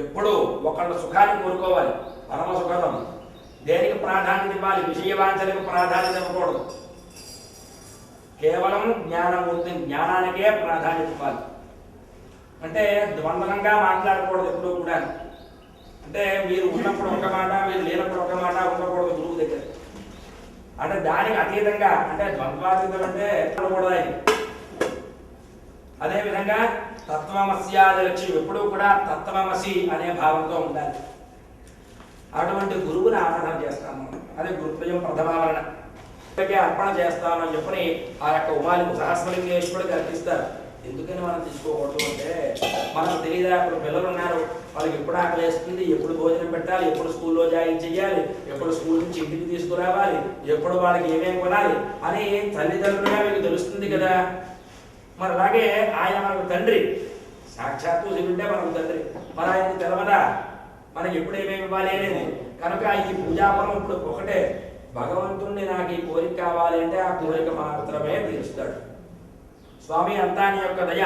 ఎప్పుడు ఒకళ్ళ సుఖాన్ని కోరుకోవాలి, పరమ సుఖం. దేనికి ప్రాధాన్యత ఇవ్వాలి? విషయవాంఛలకు ప్రాధాన్యత ఇవ్వకూడదు. కేవలం జ్ఞానమూర్తి, జ్ఞానానికే ప్రాధాన్యత ఇవ్వాలి. అంటే ద్వంద్వంగా మాట్లాడకూడదు ఎప్పుడూ కూడా. అంటే మీరు ఉన్నప్పుడు ఒక మాట, మీరు లేనప్పుడు ఒక మాట ఉండకూడదు గురువు దగ్గర. అంటే దానికి అతీతంగా, అంటే ద్వంద్వాతీతం అంటే ఉండకూడదు ఆయన. అదేవిధంగా తత్వమస్యాది లక్ష్యం, ఎప్పుడూ కూడా తత్వమసి అనే భావంతో ఉండాలి. అటువంటి గురువుని ఆరాధన చేస్తాను. అదే గురుత్వయం ప్రథమావరణ అర్పణ చేస్తాను అని చెప్పని ఆ యొక్క ఉమాలికి సహస్రలింగేశ్వరుడికి అర్పిస్తారు. ఎందుకని మనం తీసుకోకూడదు అంటే, మనకు తెలియదా ఇప్పుడు పిల్లలు ఉన్నారు, వాళ్ళకి ఎప్పుడు ఆకలి వేస్తుంది, ఎప్పుడు భోజనం పెట్టాలి, ఎప్పుడు స్కూల్లో జాయిన్ చేయాలి, ఎప్పుడు స్కూల్ నుంచి ఇంటికి తీసుకురావాలి, ఎప్పుడు వాళ్ళకి ఏమేమి కొనాలి అని తల్లిదండ్రులుగా మీకు తెలుస్తుంది కదా. మరి అలాగే ఆయన మనకు తండ్రి, సాక్షాత్తు శివుడే మనకు తండ్రి. మరి ఆయనకు తెలవదా మనకి ఎప్పుడు ఏమేమి ఇవ్వాలి అనేది? కనుక ఈ పూజాపరం ఇప్పుడు ఒకటే, భగవంతుణ్ణి నాకు ఈ కోరిక కావాలి అంటే ఆ కోరిక మాత్రమే తీరుస్తాడు. స్వామి అంతా నీ యొక్క దయ,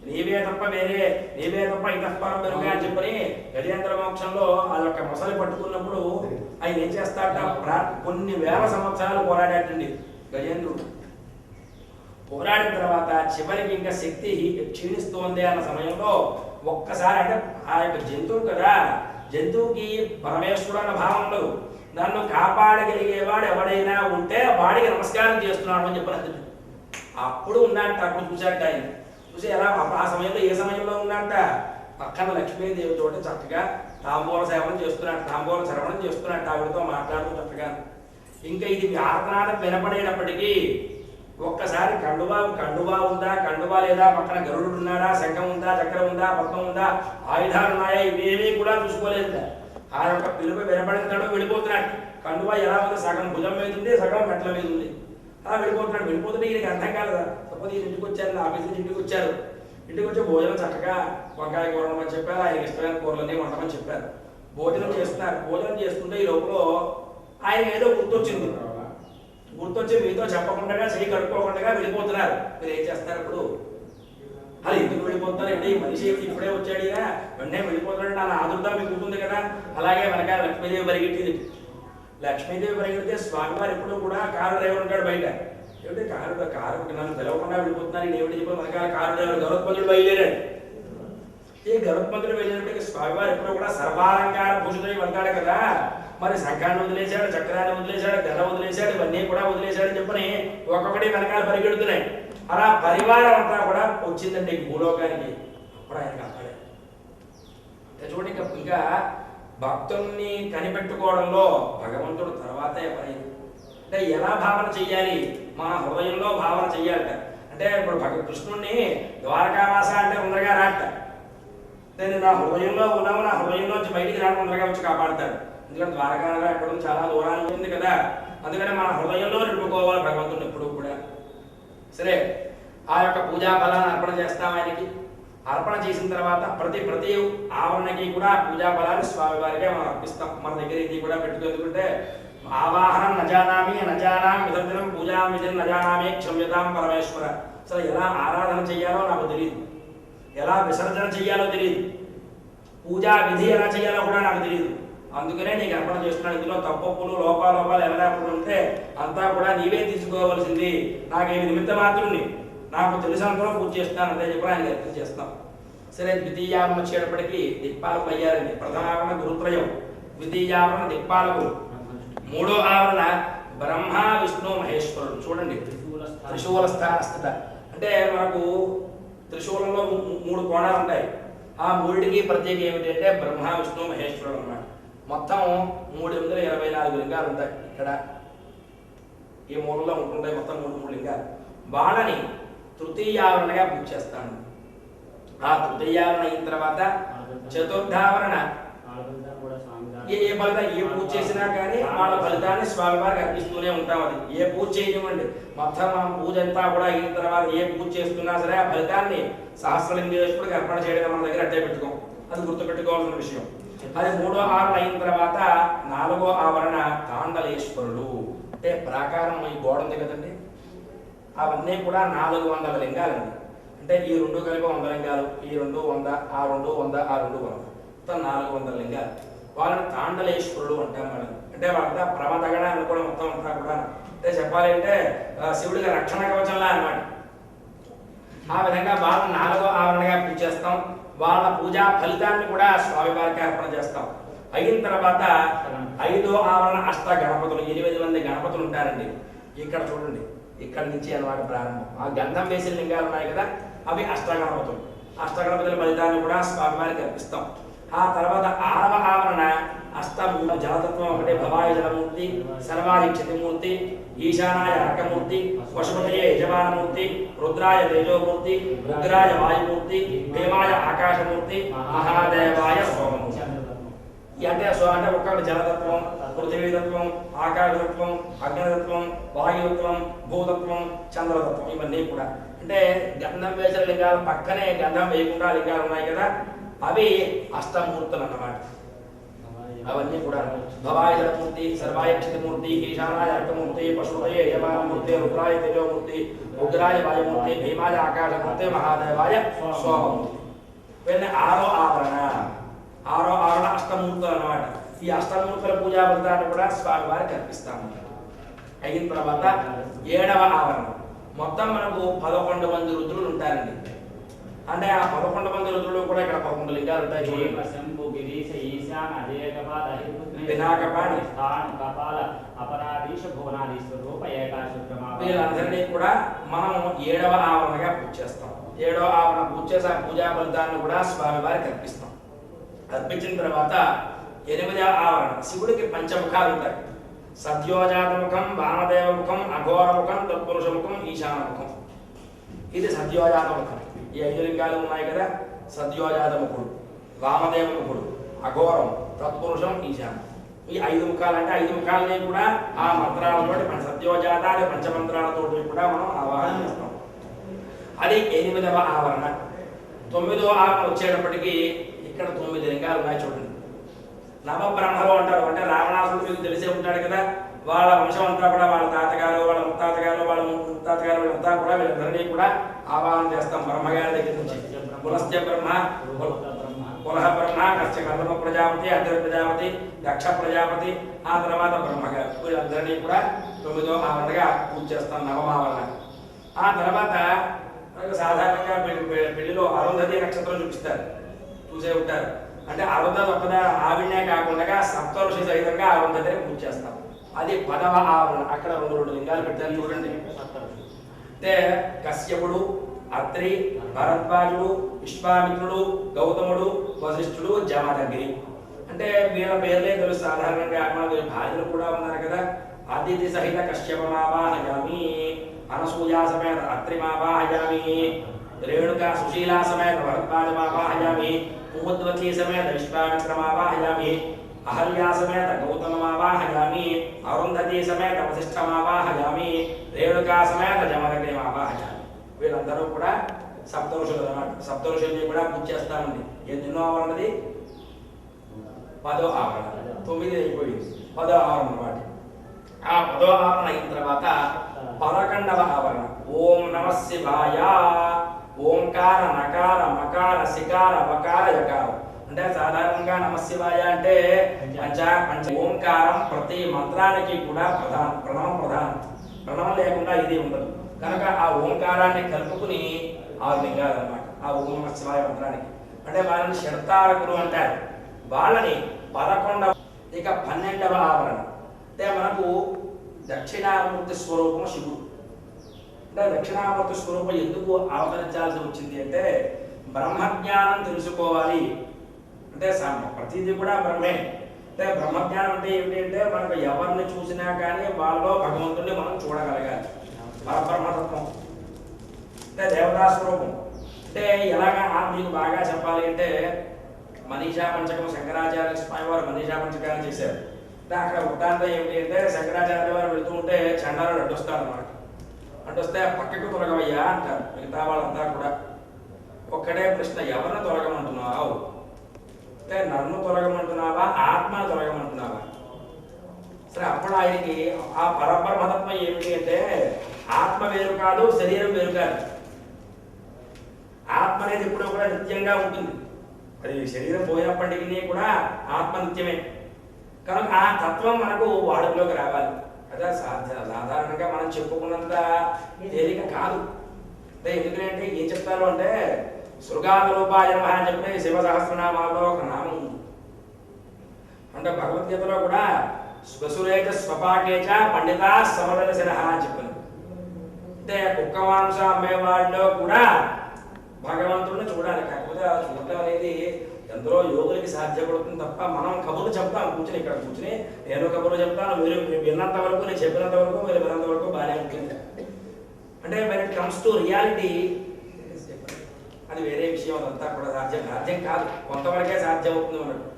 నీవే తప్ప వేరే, నీవే తప్ప ఇతఃపరం వెనుక అని చెప్పని గజేంద్ర మోక్షంలో ఆ యొక్క మొసలి పట్టుకున్నప్పుడు ఆయన ఏం చేస్తాడట, కొన్ని వేల సంవత్సరాలు పోరాడాటండి గజేంద్రుడు. పోరాడిన తర్వాత చివరికి ఇంకా శక్తి క్షీణిస్తోంది అన్న సమయంలో ఒక్కసారి, అంటే ఆ యొక్క జంతువు కదా, జంతువుకి పరమేశ్వరుడు అన్న భావం ఉండదు. నన్ను కాపాడగలిగేవాడు ఎవడైనా ఉంటే వాడికి నమస్కారం చేస్తున్నాడు అని చెప్పిన అప్పుడు ఉన్నట్ట. అప్పుడు చూశాట ఆయన. చూసి ఎలా ఆ సమయంలో, ఏ సమయంలో ఉన్నట్ట, పక్కన లక్ష్మీదేవి తోటి చక్కగా తాంబూల సేవనం చేస్తున్నట్టు, తాంబూల శ్రవణం చేస్తున్నట్టు, ఆవిడతో మాట్లాడుతూ చక్కగా. ఇంకా ఇది ఆర్తనాదం వినపడేటప్పటికీ ఒక్కసారి కండువా ఉందా, కండువా లేదా, పక్కన గరుడు ఉన్నాడా, శంఖం ఉందా, చక్రం ఉందా, పద్మం ఉందా, ఆయుధాలు ఉన్నాయా, ఇవేమీ కూడా చూసుకోలేదు. ఆ యొక్క పిలుపు వినపడినాడు, వెళ్ళిపోతున్నాడు. కండువా ఎలా ఉంది, సగం భుజం మీద ఉంది, సగం మెట్ల మీద ఉంది. అలా వెళ్ళిపోతున్నాడు. వెళ్ళిపోతుంటే ఈయనకి అర్థం కాలేదా, తప్పదు ఈయన ఇంటికి వచ్చారు, ఆఫీస్ నుంచి ఇంటికి వచ్చారు. ఇంటికి వచ్చి భోజనం చక్కగా వంకాయ కూర వండమని చెప్పారు, ఆయనకి ఇష్టమైన కూరలన్నీ వండమని చెప్పారు. భోజనం చేస్తున్నారు. భోజనం చేస్తుంటే ఈ లోపల ఆయన ఏదో గుర్తొచ్చింది. గుర్తొచ్చి మీతో చెప్పకుండా, చేయి కడుక్కోకుండా వెళ్ళిపోతున్నారు. మీరు ఏం చేస్తారు ఇప్పుడు? అలా ఎందుకు వెళ్ళిపోతున్నారు? అంటే ఈ మనిషి ఇప్పుడే వచ్చాడు, వెంటనే వెళ్ళిపోతున్నాడు నా ఆదుర్దా మీకు ఉంటుంది కదా. అలాగే వెనకాల లక్ష్మీదేవి పరిగెట్టింది. లక్ష్మీదేవి పరిగెడితే స్వామివారు ఎప్పుడు కూడా కారు డ్రైవర్ ఉంటాడు బయట. ఏమిటి కారు నన్ను పిలవకుండా వెళ్ళిపోతున్నారు, ఏమిటి చెప్పి వెనకాల కారు డ్రైవర్ గరుత్మంతుడు బయలుదేరాడు. ఈ గరుత్మంతుడు వెళ్ళినప్పటికీ స్వామివారు ఎప్పుడు కూడా సర్వాలంకార భూషితుడై వెళ్తాడు కదా. మరి శంఖాన్ని వదిలేశాడు, చక్రాన్ని వదిలేశాడు, గద వదిలేశాడు, ఇవన్నీ కూడా వదిలేశాడని చెప్పని ఒక్కొక్కటి వెనకాల పరిగెడుతున్నాయి. అలా పరివారం అంతా కూడా వచ్చిందండి భూలోకానికి. అప్పుడు ఆయనకి అక్కడే చూడండి. ఇంకా భక్తుల్ని కనిపెట్టుకోవడంలో భగవంతుడు తర్వాతే పని. అంటే ఎలా భావన చెయ్యాలి? మా హృదయంలో భావన చెయ్యాలట. అంటే ఇప్పుడు కృష్ణుణ్ణి ద్వారకావాస అంటే ఉండగా రాట. నేను నా హృదయంలో ఉన్నాము, నా హృదయంలోంచి బయటికి రాకుండా వచ్చి కాపాడతాడు. ఎందుకంటే ద్వారకాగా ఎక్కడ చాలా దూరానికి ఉంది కదా. అందుకని మన హృదయంలో నిలుపుకోవాలి భగవంతుని ఎప్పుడు కూడా. సరే, ఆ యొక్క పూజా ఫలాన్ని అర్పణ చేస్తాం ఆయనకి. అర్పణ చేసిన తర్వాత ప్రతి ఆవరణకి కూడా పూజా ఫలాన్ని స్వామివారికే మనం అర్పిస్తాం. మన దగ్గర ఇది కూడా పెట్టుకుంటే ఆవాహనం నజానామి విసర్జనం పూజా విధిని నజానామి క్షమ్యతాం పరమేశ్వర. అసలు ఎలా ఆరాధన చెయ్యాలో నాకు తెలియదు, ఎలా విసర్జన చెయ్యాలో తెలియదు, పూజా విధి ఎలా చెయ్యాలో కూడా నాకు తెలియదు. అందుకనే నీకు అర్పణ చేస్తున్నాను. ఇందులో తప్పులు లోపాలు ఏమైనా ఉంటే అంతా కూడా నీవే తీసుకోవలసింది. నాకేమి నిమిత్త మాత్రుని, నాకు తెలిసినంతలో పూజ చేస్తున్నాను అంటే చెప్పి ఆయన అర్పణ చేస్తాం. సరే, ద్వితీయావరణ వచ్చేటప్పటికి దిక్పాలకు అయ్యారండి. ప్రథమావరణ గురుత్రయం, ద్వితీయావరణ దిక్పాలకు, మూడో ఆవరణ బ్రహ్మ విష్ణు మహేశ్వరుడు. చూడండి, త్రిశూల స్థానస్థిత. అంటే మనకు త్రిశూలంలో 3 కోణాలు ఉంటాయి. ఆ 3కి ప్రత్యేకం ఏమిటంటే బ్రహ్మ విష్ణు మహేశ్వరుడు అన్నమాట. మొత్తం 324 లింగాలు ఉంటాయి. ఇక్కడ ఈ మూలలో ఉంటుంటాయి మొత్తం 3 లింగాలు. వాళ్ళని తృతీయావరణగా పూజ చేస్తాను. ఆ తృతీయావరణ అయిన తర్వాత చతుర్థావరణ ఏ ఫలితం, ఏ పూజ చేసినా కానీ వాళ్ళ ఫలితాన్ని స్వామివారికి అర్పిస్తూనే ఉంటాం. అది ఏ పూజ చేయనివ్వండి, మొత్తం ఆ పూజ అంతా కూడా అయిన తర్వాత ఏ పూజ చేస్తున్నా సరే ఆ ఫలితాన్ని సహస్రలింగేశ్వరుడికి అర్పణ చేయడం మన దగ్గర అట్టే పెట్టుకోం. అది గుర్తుపెట్టుకోవాల్సిన విషయం. అది 3వ ఆవరణ అయిన తర్వాత 4వ ఆవరణ తాండలేశ్వరుడు. అంటే ప్రాకారం ఈ గోడ ఉంది కదండి, అవన్నీ కూడా 400 లింగాలండి. అంటే ఈ 2 కలిపి 100 లింగాలు, ఈ 2 100, ఆ 2 100, ఆ 2 100. మొత్తం 400 లింగాలు. వాళ్ళని తాండలేశ్వరుడు అంటాం మనం. అంటే వాళ్ళంతా ప్రమదగణ అనుకోవడం మొత్తం అంతా కూడా. అంటే చెప్పాలి అంటే శివుడికి రక్షణ కవచంలా అన్నమాట. ఆ విధంగా వాళ్ళని 4వ ఆవరణగా పూజ చేస్తాం. వాళ్ళ పూజా ఫలితాన్ని కూడా స్వామివారికి అర్పణ చేస్తాం. అయిన తర్వాత 5వ ఆవరణ అష్ట గణపతులు, 8 మంది గణపతులు ఉంటారండి. ఇక్కడ చూడండి, ఇక్కడ నుంచి అన్నమాట ప్రారంభం. ఆ గంధం వేసిన లింగాలు ఉన్నాయి కదా, అవి అష్టగణపతులు. అష్టగణపతుల ఫలితాన్ని కూడా స్వామివారికి అర్పిస్తాం. ఆ తర్వాత 6వ ఆవరణ అష్టమూల జలతత్వం ఒకటి, భవాయ జలమూర్తి, సర్వాది క్షతిమూర్తి, ఈశానాయ అర్కమూర్తి, పశుపతయే యజమానమూర్తి, రుద్రాయ తేజోమూర్తి, రుద్రాయ వాయుమూర్తి, భీమాయ ఆకాశమూర్తి, మహాదేవాయ సోమమూర్తి. అంటే అంటే ఒక్కటి జలతత్వం, పృథివీతత్వం, ఆకాశతత్వం, అగ్నితత్వం, వాయుతత్వం, భూతత్వం, చంద్రతత్వం, ఇవన్నీ కూడా. అంటే గంధం వేసిన లింగాలు పక్కనే గంధం వేయకుండా లింగాలు ఉన్నాయి కదా, అవి అష్టమూర్తులు అన్నమాట. అవన్నీ కూడా భవాయ జలమూర్తి, సర్వాయ క్షితిమూర్తి, ఈశానాయ అర్కమూర్తి, పశుపతయే యజమానమూర్తి, రుద్రాయ తేజోమూర్తి, ఉగ్రాయ వాయుమూర్తి, భీమాయ ఆకాశమూర్తి, మహాదేవాయ సోమమూర్తి. వీళ్ళని 6వ ఆవరణ అష్టమూర్తులు అన్నమాట. ఈ అష్టమూర్తుల పూజా ఫలితాన్ని కూడా స్వామివారికి అర్పిస్తాము. అయిన తర్వాత 7వ ఆవరణ. మొత్తం మనకు 11 మంది రుద్రులు ఉంటారండి. అంటే ఆ 11 మంది రుద్రులు కూడా ఇక్కడ 11 లింగాలు ఉంటాయి. వీళ్ళందరినీ కూడా మనం 7వ ఆవరణగా పూజ చేస్తాం. 7వ ఆవరణ పూజ చేసి ఆ పూజా ఫలితాన్ని కూడా స్వామివారికి అర్పిస్తాం. అర్పించిన తర్వాత 8వ ఆవరణ. శివుడికి పంచముఖాలు ఉంటాయి. సద్యోజాతముఖం, వామదేవముఖం, అఘోరముఖం, తత్పురుషముఖం, ఈశానముఖం. ఇది సద్యోజాతముఖం. ఈ 5 లింగాలు ఉన్నాయి కదా, సద్యోజాతముఖుడు, వామదేవముఖుడు, అఘోరం, తత్పురుషం, ఈశానం. ఈ 5 ముఖాలు. అంటే 5 ముఖాలని కూడా ఆ మంత్రాలతో సద్యోజాత అనే పంచమంత్రాలతో కూడా మనం ఆవాహన చేస్తాం. అది 8వ ఆవరణ. 9వ ఆవరణ వచ్చేటప్పటికి ఇక్కడ 9 లింగాలు ఉన్నాయి చూడండి. నవబ్రహ్మలు అంటారు. అంటే రావణాసురుడు మీకు తెలిసే ఉంటాడు కదా, వాళ్ళ వంశం అంతా కూడా, వాళ్ళ తాతగారు, వాళ్ళ ముత్తాతగారు, వాళ్ళ ముత్తాతగారు వీళ్ళంతా కూడా వీళ్ళందరినీ కూడా ఆవాహన చేస్తాం బ్రహ్మగారి దగ్గర నుంచి. పులస్త్య బ్రహ్మ, పులహ బ్రహ్మ, కశ్య కర్దమ ప్రజాపతి, అగ్ర ప్రజాపతి, దక్ష ప్రజాపతి, ఆ తర్వాత బ్రహ్మగారు, వీళ్ళందరినీ కూడా 9వ ఆవరణగా పూజ చేస్తాం, 9వ ఆవరణ. ఆ తర్వాత సాధారణంగా పెళ్లిలో అరుంధతి నక్షత్రం చూపిస్తారు, చూసే ఉంటారు. అంటే అరుంధతి ఒక్కదా ఆవిడనే కాకుండా సప్తఋషి సహితంగా అరుంధతిని పూజ చేస్తాం. అది 10వ ఆవరణ. అక్కడ 2 లింగాలు పెట్టారు చూడండి. అంటే కశ్యపుడు, అత్రి, భరద్వాజుడు, విశ్వామిత్రుడు, గౌతముడు, వశిష్ఠుడు, జమదగ్ని. అంటే వీళ్ళ పేర్లే తెలుసు సాధారణంగా. మనకు భార్యలు కూడా ఉన్నారు కదా. అతిథి సహిత కశ్యపమావాహయామి, అనసూయా సమేత అత్రిమావాహయామి, రేణుకా సుశీలా సమేత భరద్వాజమావాహయామి, కుముద్వతి సమేత విశ్వామిత్రమావాహయామి, అహల్యా సమేత గౌతమమావాహయామి, అరుంధతి సమేత వశిష్ఠమావాహయామి, రేణుకా సమేత జమదగ్నిమావాహయామి. వీళ్ళందరూ కూడా సప్తఋషులు అన్నమాట. సప్తఋషుల్ని కూడా పూజ చేస్తామండి. ఎన్నో ఆవరణది? 10వ ఆవరణ. 9 అయిపోయింది, 10వ ఆవరణ అన్నమాట. ఆ 10వ ఆవరణ అయిన తర్వాత 11వ ఆవరణ. ఓం నమ శివాయ. ఓంకార, నకార, మకార, సికార, వకార, యకార. అంటే సాధారణంగా నమ శివాయ అంటే పంచ ఓంకారం ప్రతి మంత్రానికి కూడా ప్రధానం, ప్రణవం ప్రధానం. ప్రణవం లేకుండా ఇది ఉండదు. కనుక ఆ ఓంకారాన్ని కలుపుకుని 6 లింగాలు అన్నమాట ఆ ఓం నమ శివాయ మంత్రానికి. అంటే వాళ్ళని షడ్తారకులు అంటారు. వాళ్ళని 11వ. ఇక 12వ ఆవరణ. అంటే మనకు దక్షిణామూర్తి స్వరూపం శివుడు. అంటే దక్షిణామూర్తి స్వరూపం ఎందుకు అవతరించాల్సి వచ్చింది అంటే బ్రహ్మజ్ఞానం తెలుసుకోవాలి. అంటే ప్రతిదీ కూడా బ్రహ్మే. అంటే బ్రహ్మజ్ఞానం అంటే ఏమిటి అంటే మనకు ఎవరిని చూసినా కానీ వాళ్ళలో భగవంతుడిని మనం చూడగలగాలి. పరబ్రహ్మతత్వం అంటే దేవతా స్వరూపం. అంటే ఎలాగా మీకు బాగా చెప్పాలి అంటే మనీషా పంచకం శంకరాచార్య స్వామి వారు మనీషా పంచకాన్ని చేశారు. అంటే అక్కడ వృత్తాంతం ఏమిటి అంటే శంకరాచార్య వారు వెళుతూ ఉంటే చండాలు అడ్డొస్తారు అన్నమాట. అడ్డొస్తే పక్కకు తొలగవయ్యా అంటారు మిగతా వాళ్ళంతా కూడా. ఒక్కడే ప్రశ్న, ఎవరిని తొలగమంటున్నావు అంటే నన్ను తొలగమంటున్నావా, ఆత్మను తొలగమంటున్నావా? సరే, అప్పుడు ఆయనకి ఆ పరబ్రహ్మతత్వం ఏమిటి అంటే ఆత్మ వేరు కాదు, శరీరం వేరు కాదు. ఆత్మ అనేది ఎప్పుడూ కూడా నిత్యంగా ఉంటుంది. అది శరీరం పోయినప్పటికీ కూడా ఆత్మనిత్యమే కనుక ఆ తత్వం మనకు వాడుకలోకి రావాలి. అదే సాధారణంగా మనం చెప్పుకున్నంత తేలిక కాదు. అంటే ఎందుకంటే ఏం చెప్తారు అంటే శృగాద రూపాయ నమః అని చెప్పి శివ సహస్రనామాల్లో ఒక నామం ఉంది. అంటే భగవద్గీతలో కూడా స్వసురేచ స్వపాకేచ పండిత సమదర్శన అని చెప్పింది. అంటే కుక్క మాంసం అమ్మేవాడిలో కూడా భగవంతుడిని చూడాలి. కాకపోతే ఆ చూడటం అనేది ఎందరో యోగులకి సాధ్యపడుతుంది తప్ప మనం కబుర్లు చెప్తాం కూర్చుని, ఇక్కడ కూర్చుని నేను కబుర్లు చెప్తాను, మీరు విన్నంత వరకు, నేను చెప్పినంత వరకు, మీరు విన్నంత వరకు బాగానే ఉంటుంది. అంటే when it comes to reality అది వేరే విషయం. అదంతా కూడా సాధ్యం కాదు, కొంతవరకే సాధ్యం అవుతుంది మనకు.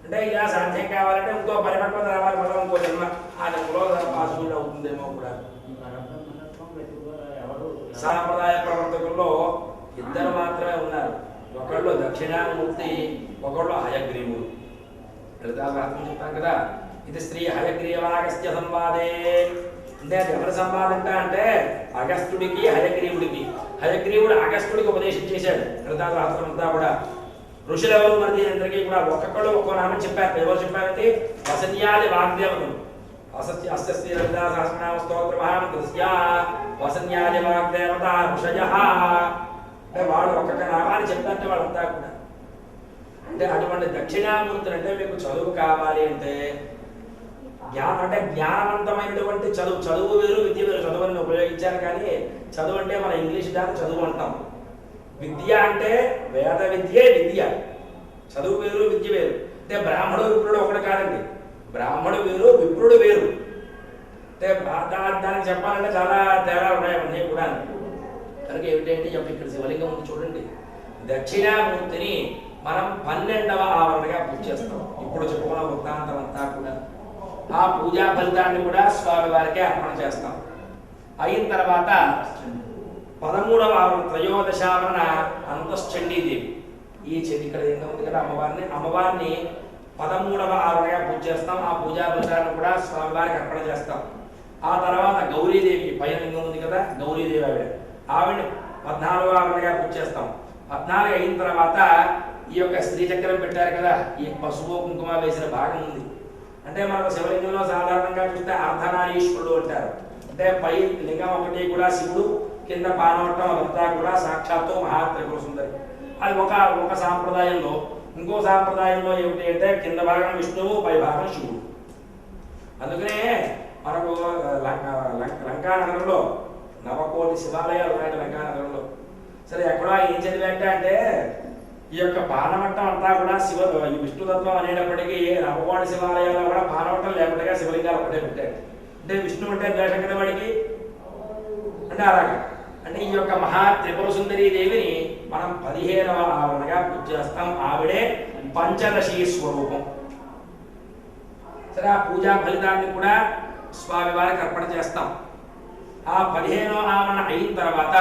అంటే ఇలా సాధ్యం కావాలంటే ఇంకో పరిపక్వత రావాలి, మనం ఇంకో జన్మ ఆ జన్మలో పాసిబుల్ అవుతుందేమో కూడా. సాంప్రదాయ ప్రవర్తకుల్లో ఇద్దరు మాత్రమే ఉన్నారు. ఒకళ్ళు దక్షిణామూర్తి, ఒకళ్ళు హయగ్రీవుడు. లలితాశాస్త్రం చెప్తాం కదా, ఇది శ్రీ హయగ్రీవాగస్త్య సంవాదే. అంటే అది ఎవరి సంవాదంట అంటే అగస్త్యుడికి హయగ్రీవుడికి. హయగ్రీవుడు అగస్త్యుడికి ఉపదేశం చేశాడు లలితాశాస్త్రం అంతా కూడా. ఋషులు ఎవరు మరి దీనిందరికీ కూడా ఒక్కొక్కడు ఒక్కో నామం చెప్పారు. ఎవరు చెప్పారంటే వసన్యాది వాగ్దేవతలు. అస్య శ్రీ లలితాశాస్త్రనామ స్తోత్రమహామంత్రస్య వసన్యాది వాగ్దేవత ఋషయః. అంటే వాళ్ళు ఒక్కొక్క నామాన్ని చెప్తారంటే వాళ్ళంతా కూడా. అంటే అటువంటి దక్షిణామూర్తులు అంటే మీకు చదువు కావాలి అంటే జ్ఞానం అంటే జ్ఞానవంతమైనటువంటి చదువు వేరు, విద్య వేరు. చదువుని ఉపయోగించారు కానీ చదువు అంటే మన ఇంగ్లీష్ దాన్ని చదువు అంటాం. విద్య అంటే వేద విద్యే విద్య. చదువు వేరు, విద్య వేరు. అంటే బ్రాహ్మణుడు విప్రుడు ఒకటి కాదండి. బ్రాహ్మణుడు వేరు, విప్రుడు వేరు. అంటే దానికి చెప్పాలంటే చాలా తేడా ఉన్నాయి అన్నీ కూడా. కనుక ఏమిటంటే ఇక్కడ శివలింగం ఉంది చూడండి. దక్షిణామూర్తిని మనం 12వ ఆవరణగా పూజ చేస్తాం. ఇప్పుడు చెప్పుకున్న వృత్తాంతం అంతా కూడా ఆ పూజా ఫలితాన్ని కూడా స్వామి వారికి అర్పణ చేస్తాం. అయిన తర్వాత 13వ ఆవరణ త్రయోదశావరణ అంతశ్చండీదేవి. ఈ ఇక్కడ ఏంటో ఉంది కదా అమ్మవారిని 13వ ఆవరణగా పూజ చేస్తాం. ఆ పూజా ఫలితాన్ని కూడా స్వామి వారికి అర్పణ చేస్తాం. ఆ తర్వాత గౌరీదేవి పైన లింగం ఉంది కదా, గౌరీదేవి ఆవిడని 14వ ఆవరణగా పూజ చేస్తాం. 14 అయిన తర్వాత ఈ యొక్క శ్రీచక్రం పెట్టారు కదా, ఈ పసుపు కుంకుమ వేసిన భాగం ఉంది. అంటే మనకు శివలింగంలో సాధారణంగా చూస్తే అర్ధనారీశ్వరుడు అంటారు. అంటే పై లింగం ఒకటి కూడా శివుడు, కింద పానవట్టం అదంతా కూడా సాక్షాత్తు మహాత్రిపుర సుందరి. అది ఒక సాంప్రదాయంలో. ఇంకో సాంప్రదాయంలో ఏమిటి అంటే కింద భాగం విష్ణువు, పై భాగం శివుడు. అందుకనే మనకు లంకానగరంలో 9 కోటి శివాలయాలు ఉన్నాయి లంకానగరంలో. సరే ఎక్కడో ఏం చదివాక అంటే ఈ యొక్క పానవట్టం అంతా కూడా విష్ణుతత్వం అనేటప్పటికీ 9 కోటి శివాలయాల్లో కూడా పానవట్టం లేకుండా శివలింగాలు ఒకటే పెట్టారు. అంటే విష్ణు అంటే ద్వేషం కదా వాడికి. అంటే అలాగా అంటే ఈ యొక్క మహా త్రిపుర సుందరీ దేవిని మనం 15వ ఆవరణగా పూజ చేస్తాం. ఆవిడే పంచదశీ స్వరూపం. సరే ఆ పూజా ఫలితాన్ని కూడా స్వామి వారికి అర్పణ చేస్తాం. ఆ 15వ ఆవరణ అయిన తర్వాత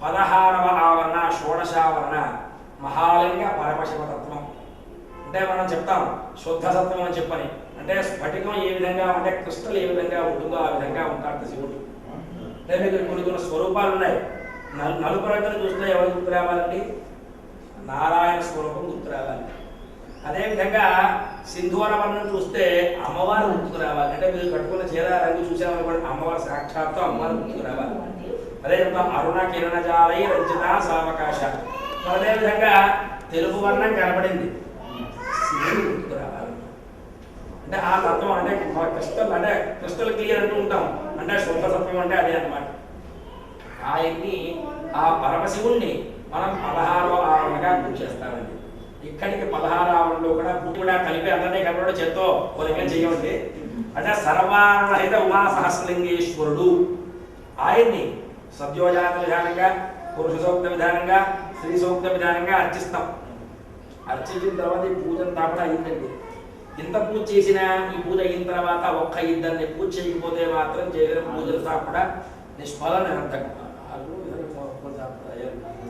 16వ ఆవరణ షోడశావరణ మహాలింగ పరమశివతత్వం. అంటే మనం చెప్తాం శుద్ధ సత్వం అని చెప్పని. అంటే స్ఫటికం ఏ విధంగా అంటే క్రిస్టల్ ఏ విధంగా ఉంటుందో ఆ విధంగా ఉంటాడు శివుడు. అంటే మీకు కొన్ని స్వరూపాలు ఉన్నాయి. నలుపు రంగును చూస్తే ఎవరు గుర్తు రావాలండి? నారాయణ స్వరూపం గుర్తు రావాలి. అదేవిధంగా సింధూర వర్ణం చూస్తే అమ్మవారు గుర్తుకు రావాలి. అంటే మీరు కట్టుకున్న చీర రంగు చూసామనుకోండి, అమ్మవారు సాక్షాత్తు అమ్మవారు గుర్తుకు రావాలి. అదే చెప్తాం అరుణ కిరణజాలై రంజిత సావకాశ. అదేవిధంగా తెలుపు వర్ణం కనబడింది, శివుడు గుర్తుకు రావాలి. అంటే ఆ తత్వం అంటే క్రిస్టల్ క్లియర్ అంటూ ఉంటాం. అంటే శుద్ధ సత్వం అంటే అదే అన్నమాట. ఆయన్ని ఆ పరమశివుణ్ణి మనం 16వ ఆవరణగా పూజ చేస్తామండి. ఇక్కడికి 16వ ఆవరణలో కూడా కలిపి అందరినీ కలపడం చేత్తో కొలికం చేయండి. అంటే సర్వారహిత ఉమా సహస్రలింగేశ్వరుడు. ఆయన్ని సద్యోజాత విధానంగా, పురుష సూక్త విధానంగా, స్త్రీ సూక్త విధానంగా అర్చిస్తాం. అర్చించిన తర్వాత ఈ పూజ అంతా కూడా అయిందండి. ఇంత పూజ చేసినా ఈ పూజ అయిన తర్వాత ఒక్క ఇద్దరిని పూజ చేయకపోతే మాత్రం చేసిన పూజంతా కూడా నిష్ఫల నిరంతకం.